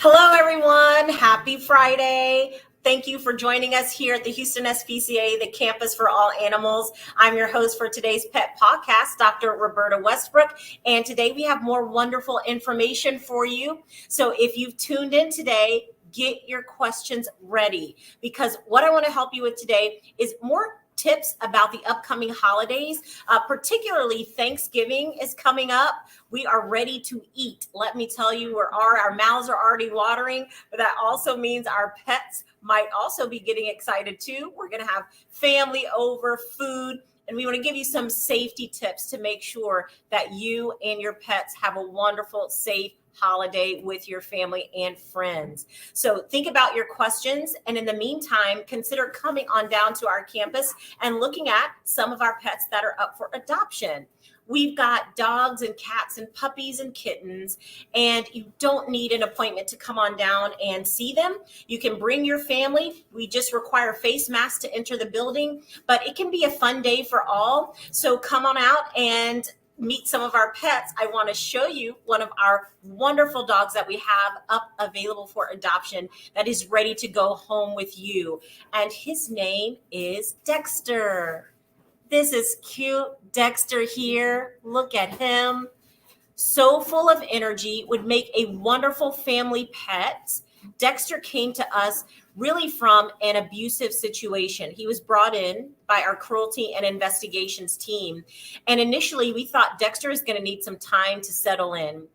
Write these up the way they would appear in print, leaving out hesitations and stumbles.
Hello, everyone. Happy Friday. Thank you for joining us here at the Houston SPCA, the campus for all animals. I'm your host for today's Pet Podcast, Dr. Roberta Westbrook, and today we have more wonderful information for you. So if you've tuned in today, get your questions ready, because what I want to help you with today is more tips about the upcoming holidays. Particularly Thanksgiving is coming up. We are ready to eat. Let me tell you, our mouths are already watering, but that also means our pets might also be getting excited too. We're going to have family over, food, and we want to give you some safety tips to make sure that you and your pets have a wonderful, safe holiday with your family and friends. So think about your questions. And in the meantime, consider coming on down to our campus and looking at some of our pets that are up for adoption. We've got dogs and cats and puppies and kittens, and you don't need an appointment to come on down and see them. You can bring your family. We just require face masks to enter the building, but it can be a fun day for all. So come on out and meet some of our pets. I want to show you one of our wonderful dogs that we have up available for adoption that is ready to go home with you. And his name is Dexter. This is cute Dexter here. Look at him. So full of energy, would make a wonderful family pet. Dexter came to us really from an abusive situation. He was brought in by our cruelty and investigations team. And initially we thought Dexter is going to need some time to settle in.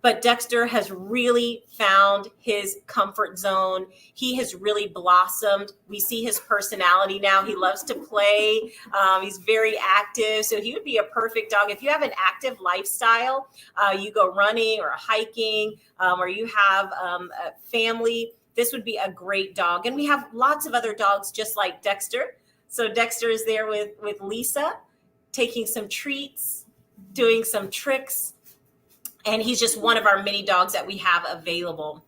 But Dexter has really found his comfort zone. He has really blossomed. We see his personality now. He loves to play. He's very active. So he would be a perfect dog. If you have an active lifestyle, you go running or hiking, or you have a family, this would be a great dog. And we have lots of other dogs just like Dexter. So Dexter is there with Lisa, taking some treats, doing some tricks. And he's just one of our many dogs that we have available.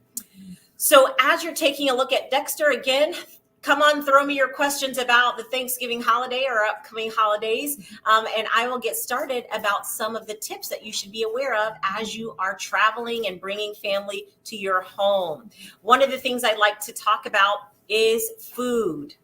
So as you're taking a look at Dexter again, come on, throw me your questions about the Thanksgiving holiday or upcoming holidays. And I will get started about some of the tips that you should be aware of as you are traveling and bringing family to your home. One of the things I'd like to talk about is food.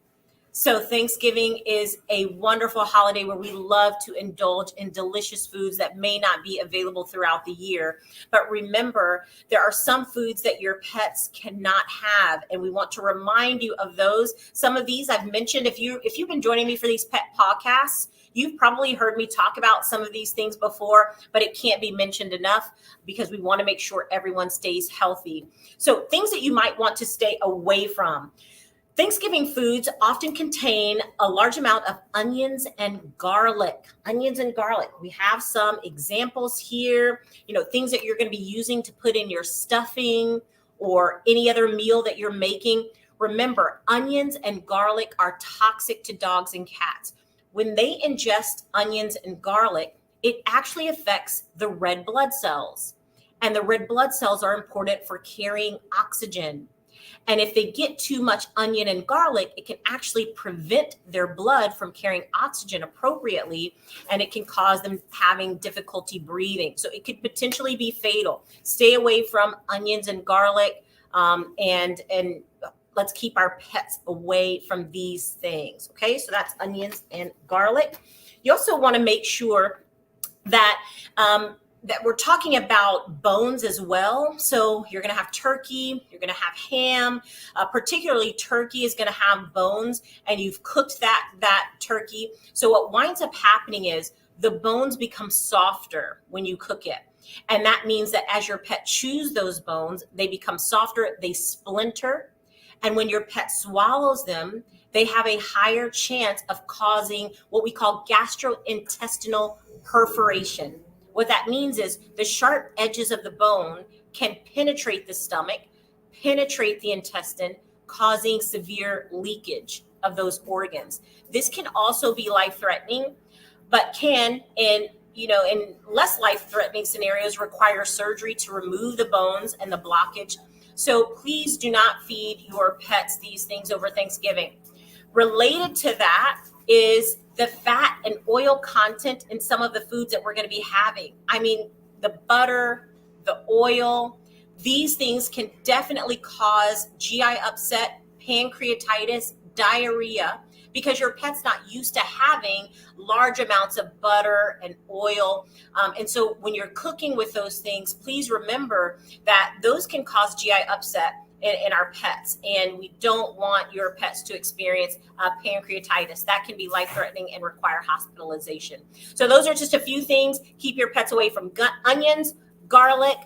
So Thanksgiving is a wonderful holiday where we love to indulge in delicious foods that may not be available throughout the year. But remember, there are some foods that your pets cannot have, and we want to remind you of those. Some of these I've mentioned. If you've been joining me for these pet podcasts, you've probably heard me talk about some of these things before, but it can't be mentioned enough because we want to make sure everyone stays healthy. So things that you might want to stay away from. Thanksgiving foods often contain a large amount of onions and garlic. Onions and garlic. We have some examples here, things that you're going to be using to put in your stuffing or any other meal that you're making. Remember, onions and garlic are toxic to dogs and cats. When they ingest onions and garlic, it actually affects the red blood cells. And the red blood cells are important for carrying oxygen. And if they get too much onion and garlic, it can actually prevent their blood from carrying oxygen appropriately, and it can cause them having difficulty breathing. So it could potentially be fatal. Stay away from onions and garlic, and let's keep our pets away from these things. Okay, so that's onions and garlic. You also want to make sure that we're talking about bones as well. So you're going to have turkey, you're going to have ham, particularly turkey is going to have bones, and you've cooked that turkey. So what winds up happening is the bones become softer when you cook it. And that means that as your pet chews those bones, they become softer, they splinter. And when your pet swallows them, they have a higher chance of causing what we call gastrointestinal perforation. What that means is the sharp edges of the bone can penetrate the stomach, penetrate the intestine, causing severe leakage of those organs. This can also be life-threatening, but can, in less life-threatening scenarios, require surgery to remove the bones and the blockage. So please do not feed your pets these things over Thanksgiving. Related to that is the fat and oil content in some of the foods that we're going to be having. I mean, the butter, the oil, These things can definitely cause GI upset, pancreatitis, diarrhea, because your pet's not used to having large amounts of butter and oil. And so when you're cooking with those things, please remember that those can cause GI upset in our pets, and we don't want your pets to experience pancreatitis. That can be life-threatening and require hospitalization. So those are just a few things. Keep your pets away from onions, garlic,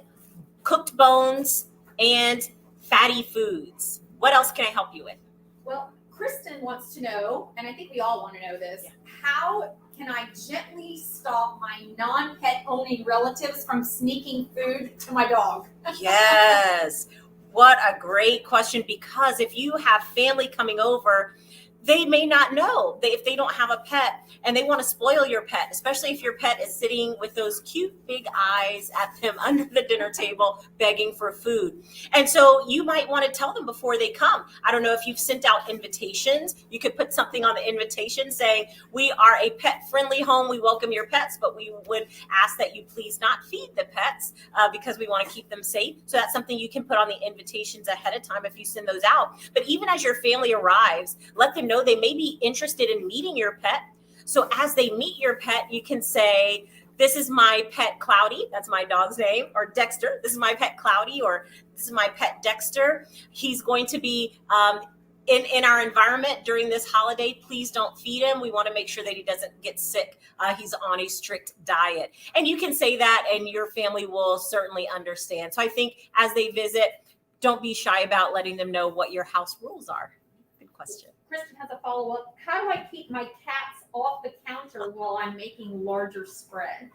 cooked bones, and fatty foods. What else can I help you with? Well, Kristen wants to know, and I think we all want to know this, how can I gently stop my non-pet owning relatives from sneaking food to my dog? Yes. What a great question, because if you have family coming over, they may not know if they don't have a pet and they want to spoil your pet, especially if your pet is sitting with those cute big eyes at them under the dinner table begging for food. And so you might want to tell them before they come. I don't know if you've sent out invitations. You could put something on the invitation saying, we are a pet-friendly home. We welcome your pets, but we would ask that you please not feed the pets because we want to keep them safe. So that's something you can put on the invitations ahead of time if you send those out. But even as your family arrives, let them know they may be interested in meeting your pet. So as they meet your pet, you can say, this is my pet Cloudy. That's my dog's name. Or Dexter. This is my pet Cloudy. Or this is my pet Dexter. He's going to be in our environment during this holiday. Please don't feed him. We want to make sure that he doesn't get sick. He's on a strict diet. And you can say that and your family will certainly understand. So I think as they visit, don't be shy about letting them know what your house rules are. Good question. Kristen has a follow-up. How do I keep my cats off the counter while I'm making larger spreads?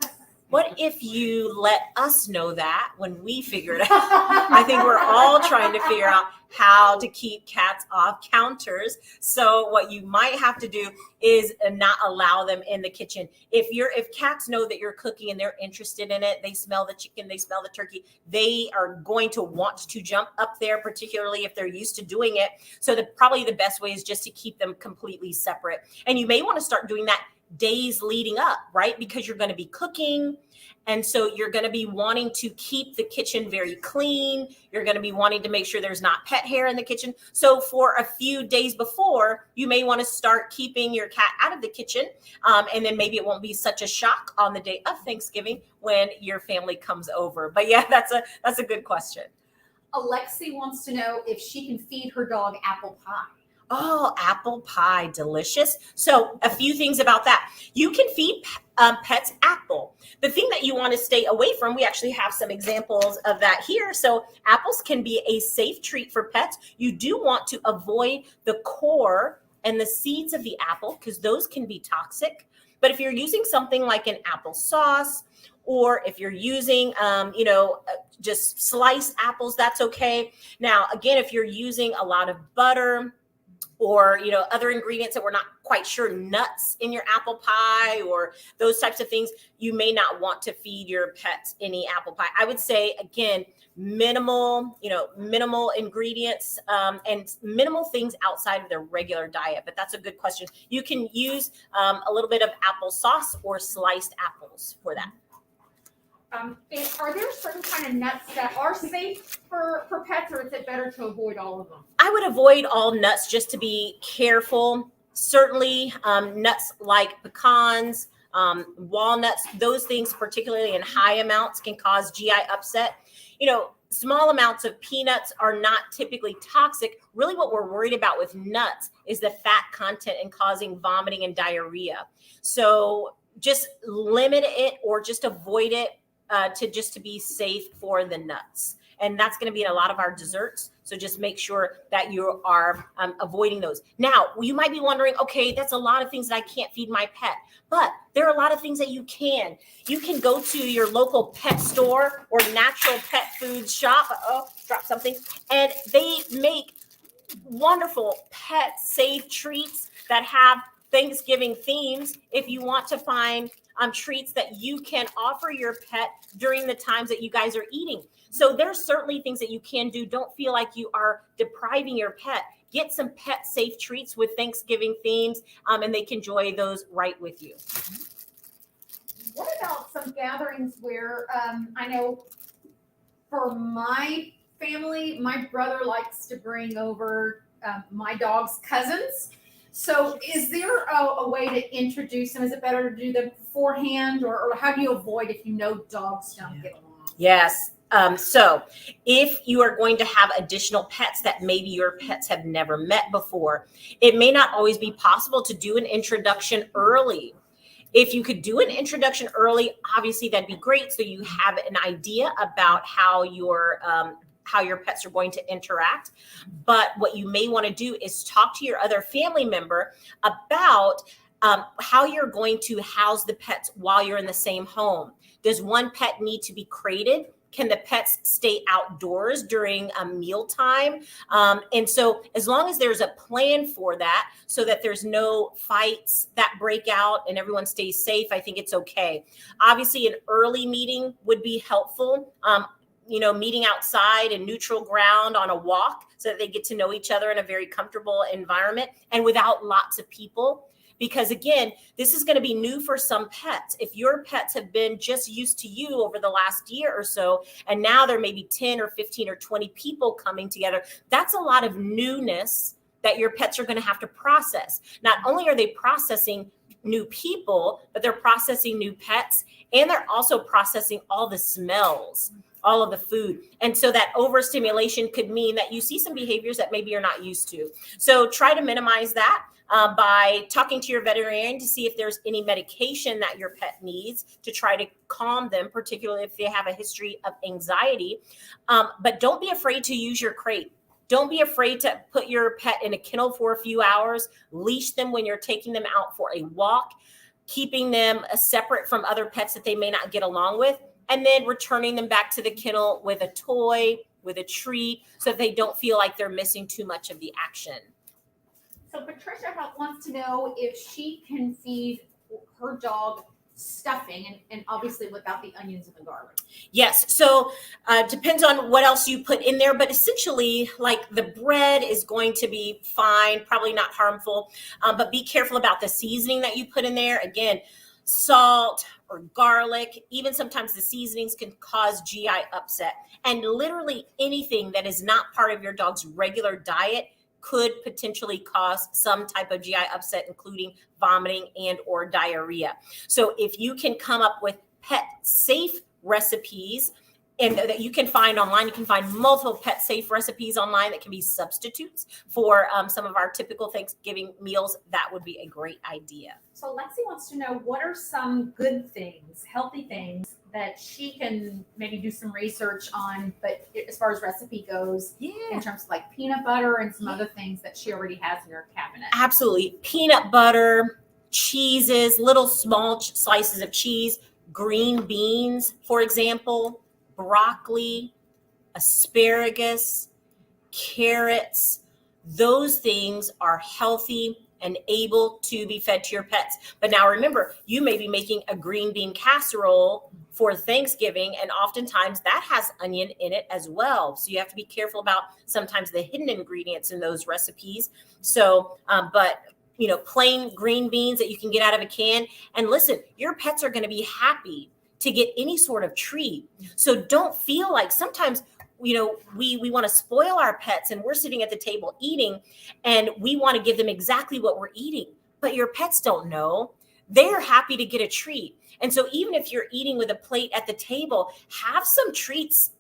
What if you let us know that when we figure it out? I think we're all trying to figure out how to keep cats off counters. So what you might have to do is not allow them in the kitchen. If cats know that you're cooking and they're interested in it, they smell the chicken, they smell the turkey, they are going to want to jump up there, particularly if they're used to doing it. So probably the best way is just to keep them completely separate. And you may want to start doing that days leading up, right? Because you're going to be cooking. And so you're going to be wanting to keep the kitchen very clean. You're going to be wanting to make sure there's not pet hair in the kitchen. So for a few days before, you may want to start keeping your cat out of the kitchen. And then maybe it won't be such a shock on the day of Thanksgiving when your family comes over. But yeah, that's a good question. Alexi wants to know if she can feed her dog apple pie. Oh, apple pie, delicious. So a few things about that. You can feed pets apple. The thing that you want to stay away from, we actually have some examples of that here. So apples can be a safe treat for pets. You do want to avoid the core and the seeds of the apple because those can be toxic. But if you're using something like an applesauce, or if you're using, just sliced apples, that's okay. Now, again, if you're using a lot of butter, or, other ingredients that we're not quite sure, nuts in your apple pie or those types of things, you may not want to feed your pets any apple pie. I would say, again, minimal ingredients and minimal things outside of their regular diet. But that's a good question. You can use a little bit of applesauce or sliced apples for that. Are there certain kind of nuts that are safe for pets, or is it better to avoid all of them? I would avoid all nuts just to be careful. Certainly nuts like pecans, walnuts, those things, particularly in high amounts, can cause GI upset. Small amounts of peanuts are not typically toxic. Really what we're worried about with nuts is the fat content and causing vomiting and diarrhea. So just limit it or just avoid it to be safe for the nuts. And that's going to be in a lot of our desserts. So just make sure that you are avoiding those. Now, you might be wondering, okay, that's a lot of things that I can't feed my pet. But there are a lot of things that you can. You can go to your local pet store or natural pet food shop. Drop something. And they make wonderful pet safe treats that have Thanksgiving themes. If you want to find treats that you can offer your pet during the times that you guys are eating. So there's certainly things that you can do. Don't feel like you are depriving your pet. Get some pet safe treats with Thanksgiving themes, and they can enjoy those right with you. What about some gatherings where I know For my family, my brother likes to bring over my dog's cousins. So is there a way to introduce them? Is it better to do them beforehand, or how do you avoid if you know dogs don't get along? Yes. So if you are going to have additional pets that maybe your pets have never met before, it may not always be possible to do an introduction early. If you could do an introduction early, obviously that'd be great. So you have an idea about how your pets are going to interact. But what you may want to do is talk to your other family member about how you're going to house the pets while you're in the same home. Does one pet need to be crated? Can the pets stay outdoors during a mealtime? And so as long as there's a plan for that, so that there's no fights that break out and everyone stays safe, I think it's okay. Obviously, an early meeting would be helpful. Meeting outside in neutral ground on a walk so that they get to know each other in a very comfortable environment and without lots of people. Because again, this is going to be new for some pets. If your pets have been just used to you over the last year or so, and now there may be 10 or 15 or 20 people coming together, that's a lot of newness that your pets are going to have to process. Not only are they processing new people, but they're processing new pets, and they're also processing all the smells, all of the food. And so that overstimulation could mean that you see some behaviors that maybe you're not used to. So try to minimize that by talking to your veterinarian to see if there's any medication that your pet needs to try to calm them, particularly if they have a history of anxiety. But don't be afraid to use your crate. Don't be afraid to put your pet in a kennel for a few hours, leash them when you're taking them out for a walk, keeping them separate from other pets that they may not get along with, and then returning them back to the kennel with a toy, with a treat, so that they don't feel like they're missing too much of the action. So Patricia wants to know if she can feed her dog stuffing, and obviously without the onions and the garlic. Yes. So depends on what else you put in there, but essentially like the bread is going to be fine, probably not harmful, but be careful about the seasoning that you put in there. Again, salt or garlic, even sometimes the seasonings can cause GI upset, and literally anything that is not part of your dog's regular diet could potentially cause some type of GI upset, including vomiting and or diarrhea. So if you can come up with pet safe recipes and that you can find online, you can find multiple pet safe recipes online that can be substitutes for some of our typical Thanksgiving meals. That would be a great idea. So Lexi wants to know, what are some good things, healthy things that she can maybe do some research on, but as far as recipe goes, in terms of like peanut butter and some other things that she already has in her cabinet. Absolutely. Peanut butter, cheeses, little small slices of cheese, green beans, for example, broccoli, asparagus, carrots. Those things are healthy and able to be fed to your pets. But now remember, you may be making a green bean casserole for Thanksgiving, and oftentimes that has onion in it as well. So you have to be careful about sometimes the hidden ingredients in those recipes. So, but plain green beans that you can get out of a can. And listen, your pets are going to be happy to get any sort of treat. So don't feel like sometimes, we want to spoil our pets, and we're sitting at the table eating and we want to give them exactly what we're eating, but your pets don't know. They're happy to get a treat. And so even if you're eating with a plate at the table, have some treats,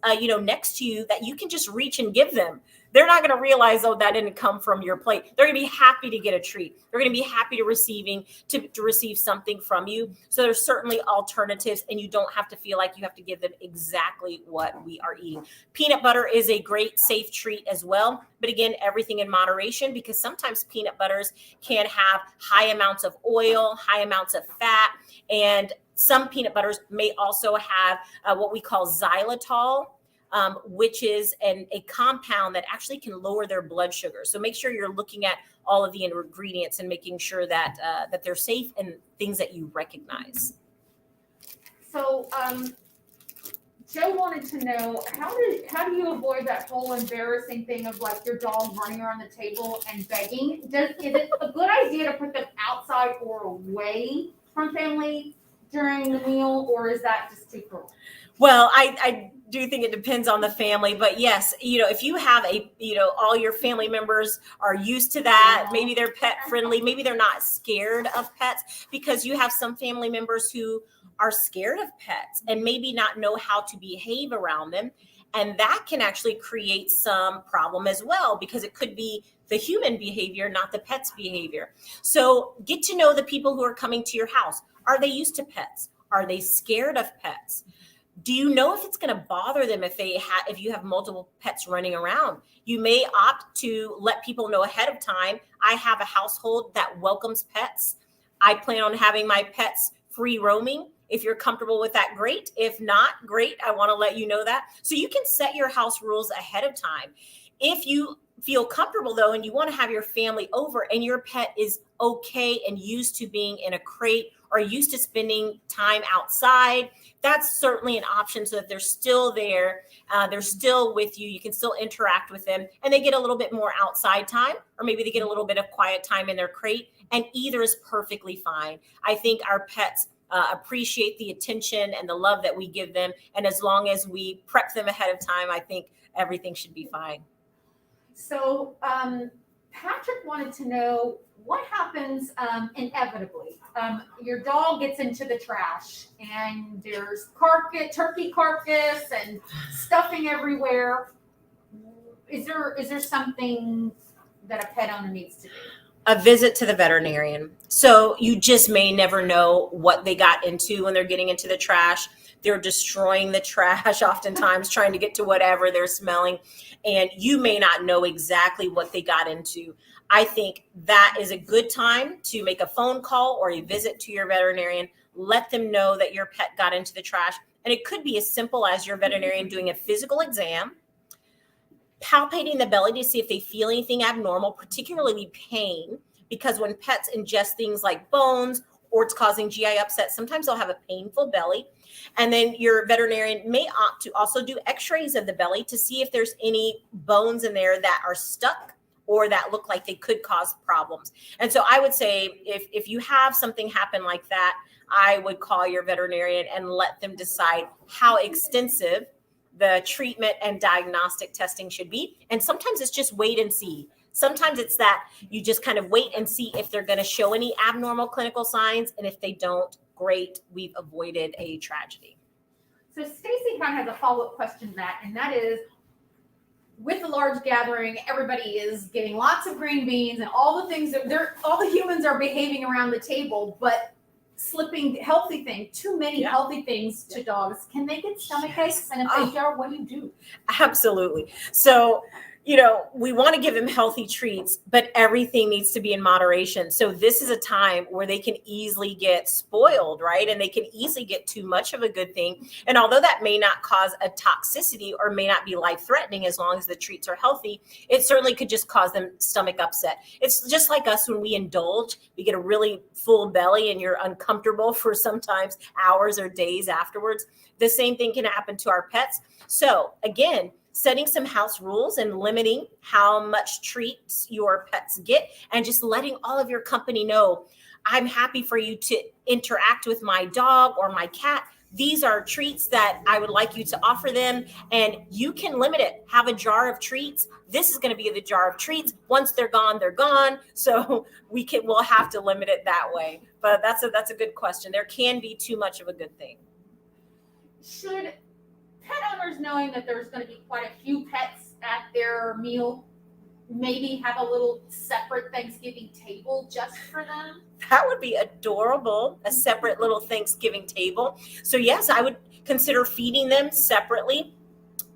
next to you that you can just reach and give them. They're not going to realize, oh, that didn't come from your plate. They're going to be happy to get a treat. They're going to be happy to receive something from you. So there's certainly alternatives, and you don't have to feel like you have to give them exactly what we are eating. Peanut butter is a great safe treat as well. But again, everything in moderation, because sometimes peanut butters can have high amounts of oil, high amounts of fat, and some peanut butters may also have what we call xylitol, which is a compound that actually can lower their blood sugar. So make sure you're looking at all of the ingredients and making sure that they're safe and things that you recognize. So Joe wanted to know, how do you avoid that whole embarrassing thing of like your dog running around the table and begging? Is it a good idea to put them outside or away from family during the meal, or is that just too cruel? Well, I do think it depends on the family, but yes, if you have all your family members are used to that, maybe they're pet friendly, maybe they're not scared of pets, because you have some family members who are scared of pets and maybe not know how to behave around them. And that can actually create some problem as well, because it could be the human behavior, not the pet's behavior. So get to know the people who are coming to your house. Are they used to pets? Are they scared of pets? Do you know if it's going to bother them if you have multiple pets running around? You may opt to let people know ahead of time. I have a household that welcomes pets. I plan on having my pets free roaming. If you're comfortable with that, great. If not, great. I want to let you know that. So you can set your house rules ahead of time. If you feel comfortable though, and you want to have your family over and your pet is okay and used to being in a crate or used to spending time outside, that's certainly an option, so that they're still there. They're still with you. You can still interact with them, and they get a little bit more outside time, or maybe they get a little bit of quiet time in their crate, and either is perfectly fine. I think our pets appreciate the attention and the love that we give them. And as long as we prep them ahead of time, I think everything should be fine. So Patrick wanted to know what happens inevitably. Your dog gets into the trash and there's turkey carcass and stuffing everywhere. Is there something that a pet owner needs to do? A visit to the veterinarian. So you just may never know what they got into when they're getting into the trash. They're destroying the trash oftentimes, trying to get to whatever they're smelling. And you may not know exactly what they got into. I think that is a good time to make a phone call or a visit to your veterinarian. Let them know that your pet got into the trash. And it could be as simple as your veterinarian doing a physical exam, palpating the belly to see if they feel anything abnormal, particularly pain, because when pets ingest things like bones or it's causing GI upset, sometimes they'll have a painful belly. And then your veterinarian may opt to also do x-rays of the belly to see if there's any bones in there that are stuck or that look like they could cause problems. And so I would say if you have something happen like that, I would call your veterinarian and let them decide how extensive the treatment and diagnostic testing should be. And sometimes it's just wait and see. Sometimes it's that you just kind of wait and see if they're going to show any abnormal clinical signs. And if they don't, great, we've avoided a tragedy. So Stacy kind of has a follow-up question to that, and that is, with the large gathering, everybody is getting lots of green beans and all the things all the humans are behaving around the table, but slipping too many healthy things to dogs. Can they get stomach aches? And if they are, what do you do? Absolutely. So, we want to give them healthy treats, but everything needs to be in moderation. So this is a time where they can easily get spoiled, right? And they can easily get too much of a good thing. And although that may not cause a toxicity or may not be life-threatening as long as the treats are healthy, it certainly could just cause them stomach upset. It's just like us when we indulge, we get a really full belly and you're uncomfortable for sometimes hours or days afterwards. The same thing can happen to our pets. So again, setting some house rules and limiting how much treats your pets get, and just letting all of your company know, I'm happy for you to interact with my dog or my cat. These are treats that I would like you to offer them, and you can limit it. Have a jar of treats. This is going to be the jar of treats. Once they're gone, they're gone. So we'll have to limit it that way. But that's a good question. There can be too much of a good thing. Should pet owners, knowing that there's going to be quite a few pets at their meal, maybe have a little separate Thanksgiving table just for them? That would be adorable, a separate little Thanksgiving table. So yes, I would consider feeding them separately.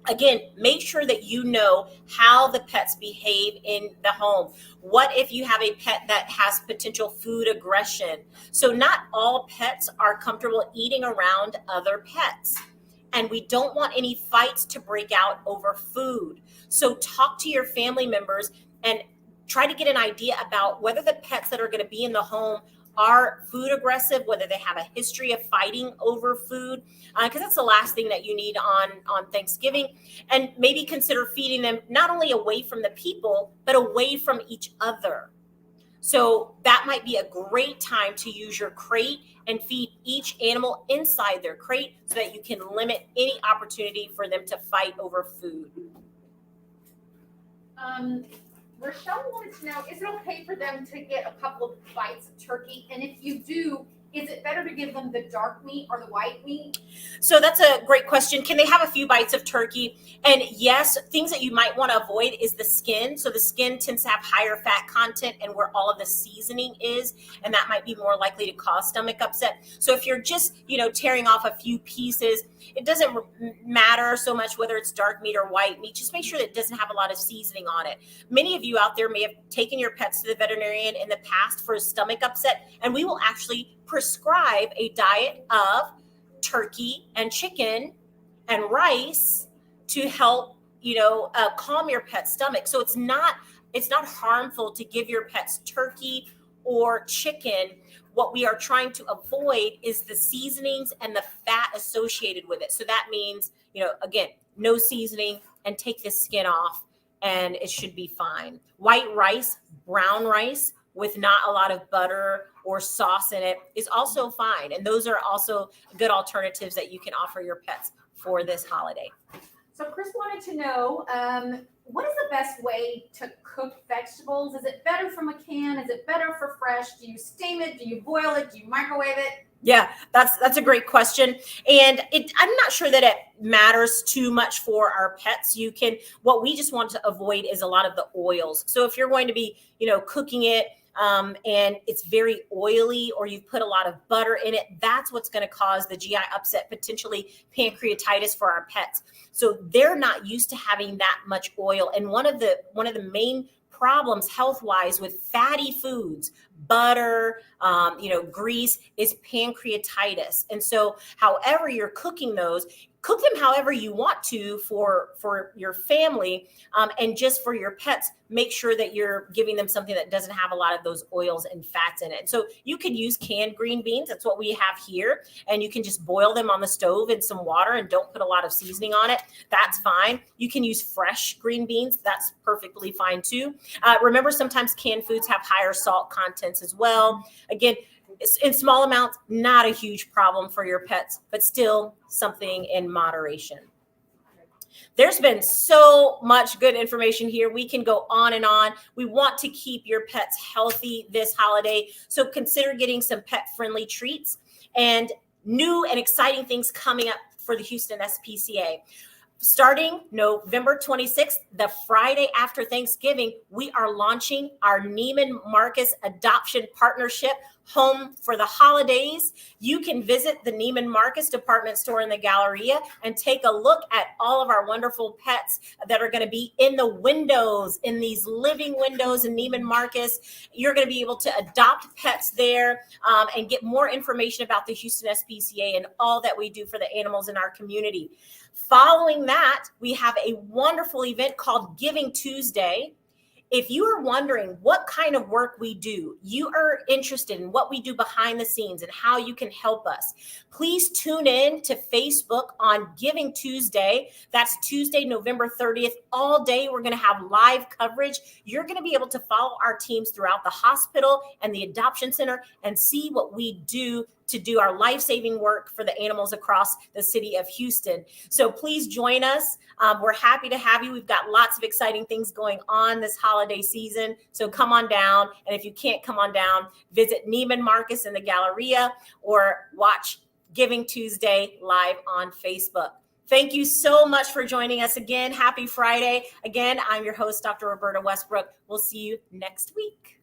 Again, make sure that you know how the pets behave in the home. What if you have a pet that has potential food aggression? So not all pets are comfortable eating around other pets. And we don't want any fights to break out over food. So talk to your family members and try to get an idea about whether the pets that are going to be in the home are food aggressive, whether they have a history of fighting over food, because that's the last thing that you need on Thanksgiving. And maybe consider feeding them not only away from the people, but away from each other. So that might be a great time to use your crate and feed each animal inside their crate so that you can limit any opportunity for them to fight over food. Rochelle wanted to know, is it okay for them to get a couple of bites of turkey? And if you do, is it better to give them the dark meat or the white meat? So that's a great question. Can they have a few bites of turkey? And yes, things that you might want to avoid is the skin. So the skin tends to have higher fat content and where all of the seasoning is, and that might be more likely to cause stomach upset. So if you're just, tearing off a few pieces, it doesn't matter so much whether it's dark meat or white meat. Just make sure that it doesn't have a lot of seasoning on it. Many of you out there may have taken your pets to the veterinarian in the past for a stomach upset, and we will actually prescribe a diet of turkey and chicken and rice to help calm your pet's stomach. So it's not harmful to give your pets turkey or chicken. What we are trying to avoid is the seasonings and the fat associated with it. So that means, again, no seasoning, and take the skin off, and it should be fine. White rice, brown rice with not a lot of butter or sauce in it is also fine. And those are also good alternatives that you can offer your pets for this holiday. So Chris wanted to know, what is the best way to cook vegetables? Is it better from a can? Is it better for fresh? Do you steam it? Do you boil it? Do you microwave it? Yeah, that's a great question. And I'm not sure that it matters too much for our pets. What we just want to avoid is a lot of the oils. So if you're going to be, cooking it, and it's very oily, or you've put a lot of butter in it, that's what's going to cause the GI upset, potentially pancreatitis for our pets. So they're not used to having that much oil. And one of the main problems health-wise with fatty foods, butter, grease, is pancreatitis. And so however you're cooking those, cook them however you want to for your family, and just for your pets, make sure that you're giving them something that doesn't have a lot of those oils and fats in it. So you could use canned green beans. That's what we have here. And you can just boil them on the stove in some water and don't put a lot of seasoning on it. That's fine. You can use fresh green beans. That's perfectly fine too. Remember, sometimes canned foods have higher salt contents as well. Again, in small amounts, not a huge problem for your pets, but still something in moderation. There's been so much good information here. We can go on and on. We want to keep your pets healthy this holiday, so consider getting some pet-friendly treats and new and exciting things coming up for the Houston SPCA. Starting November 26th, the Friday after Thanksgiving, we are launching our Neiman Marcus Adoption Partnership, Home for the Holidays. You can visit the Neiman Marcus department store in the Galleria and take a look at all of our wonderful pets that are going to be in the windows, in these living windows in Neiman Marcus. You're going to be able to adopt pets there, and get more information about the Houston SPCA and all that we do for the animals in our community. Following that, we have a wonderful event called Giving Tuesday. If you are wondering what kind of work we do, you are interested in what we do behind the scenes and how you can help us, please tune in to Facebook on Giving Tuesday. That's Tuesday, November 30th. All day, we're going to have live coverage. You're going to be able to follow our teams throughout the hospital and the adoption center and see what we do to do our life-saving work for the animals across the city of Houston. So please join us. We're happy to have you. We've got lots of exciting things going on this holiday season. So come on down. And if you can't come on down, visit Neiman Marcus in the Galleria or watch Giving Tuesday live on Facebook. Thank you so much for joining us again. Happy Friday. Again, I'm your host, Dr. Roberta Westbrook. We'll see you next week.